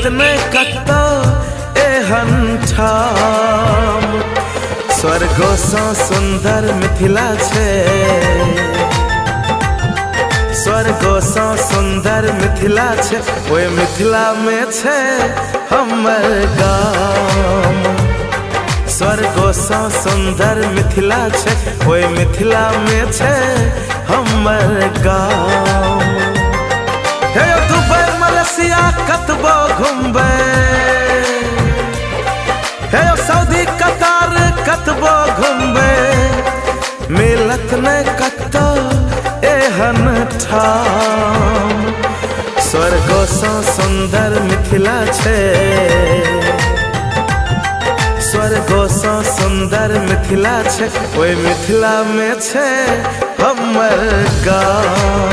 मिलत ने कतो एहन ठाम। स्वर्गो सँ सुंदर मिथिला छे, स्वर्गो सँ सुंदर मिथिला छे। ओए मिथिला में छे हमर गाम। स्वर्गो सँ सुंदर मिथिला छे, ओए मिथिला में छे हमर गाम। हे दुबई मलेशिया कतबो घुमबै, हे सऊदी कतार कतबो घुमबै, मिलत ने कतो एहन ठाम। स्वर्गो सँ सुंदर मिथिला छे, स्वर्गो सँ सुंदर मिथिला छे। ओए मिथिला में छे हमर गाम।